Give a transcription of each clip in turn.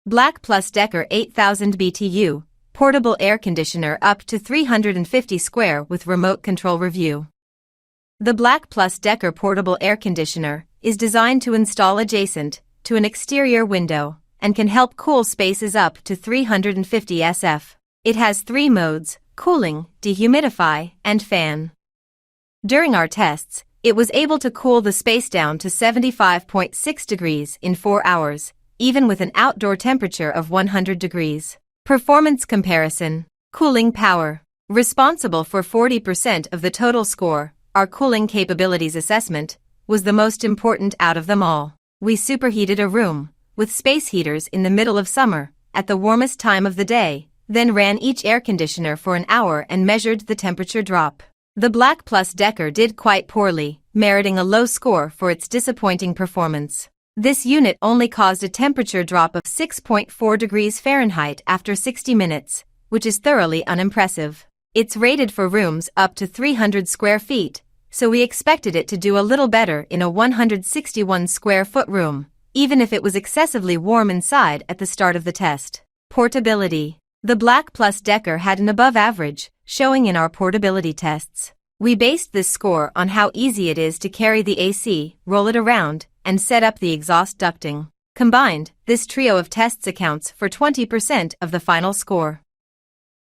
Black+Decker 8000 BTU, portable air conditioner up to 350 square with remote control review. The Black+Decker portable air conditioner is designed to install adjacent to an exterior window and can help cool spaces up to 350 SF. It has 3 modes: cooling, dehumidify, and fan. During our tests, it was able to cool the space down to 75.6 degrees in 4 hours, even with an outdoor temperature of 100 degrees. Performance comparison. Cooling power. Responsible for 40% of the total score, our cooling capabilities assessment was the most important out of them all. We superheated a room with space heaters in the middle of summer at the warmest time of the day, then ran each air conditioner for an hour and measured the temperature drop. The Black+Decker did quite poorly, meriting a low score for its disappointing performance. This unit only caused a temperature drop of 6.4 degrees Fahrenheit after 60 minutes, which is thoroughly unimpressive. It's rated for rooms up to 300 square feet, so we expected it to do a little better in a 161 square foot room, even if it was excessively warm inside at the start of the test. Portability. The Black+Decker had an above average showing in our portability tests. We based this score on how easy it is to carry the AC, roll it around, and set up the exhaust ducting. Combined, this trio of tests accounts for 20% of the final score.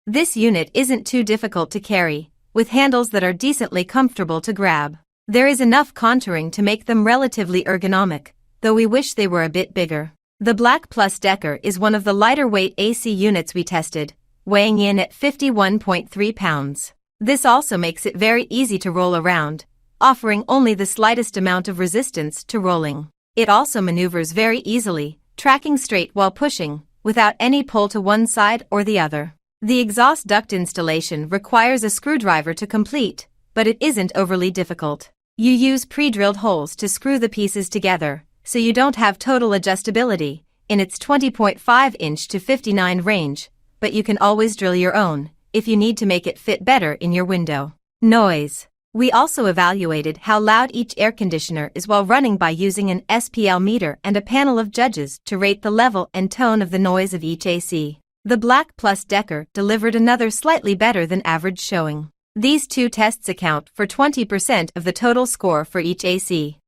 This unit isn't too difficult to carry, with handles that are decently comfortable to grab. There is enough contouring to make them relatively ergonomic, though we wish they were a bit bigger. The Black+Decker is one of the lighter weight AC units we tested, weighing in at 51.3 pounds. This also makes it very easy to roll around, offering only the slightest amount of resistance to rolling. It also maneuvers very easily, tracking straight while pushing, without any pull to one side or the other. The exhaust duct installation requires a screwdriver to complete, but it isn't overly difficult. You use pre-drilled holes to screw the pieces together, so you don't have total adjustability in its 20.5-inch to 59 range, but you can always drill your own if you need to make it fit better in your window. Noise. We also evaluated how loud each air conditioner is while running by using an SPL meter and a panel of judges to rate the level and tone of the noise of each AC. The Black+Decker delivered another slightly better than average showing. These 2 tests account for 20% of the total score for each AC.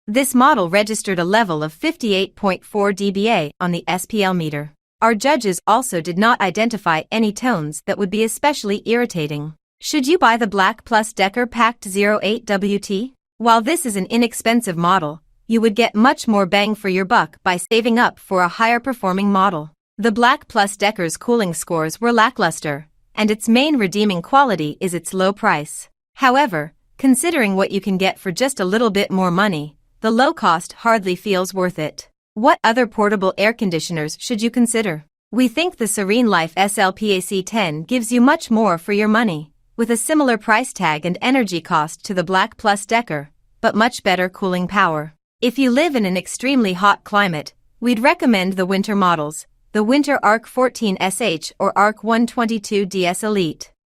This model registered a level of 58.4 dBA on the SPL meter. Our judges also did not identify any tones that would be especially irritating. Should you buy the Black+Decker Packed 08 WT? While this is an inexpensive model, you would get much more bang for your buck by saving up for a higher performing model. The Black+Decker's cooling scores were lackluster, and its main redeeming quality is its low price. However, considering what you can get for just a little bit more money, the low cost hardly feels worth it. What other portable air conditioners should you consider? We think the Serene Life SLPAC10 gives you much more for your money, with a similar price tag and energy cost to the Black+Decker, but much better cooling power. If you live in an extremely hot climate, we'd recommend the winter models, the Winter Arc 14 SH or Arc 122 DS Elite.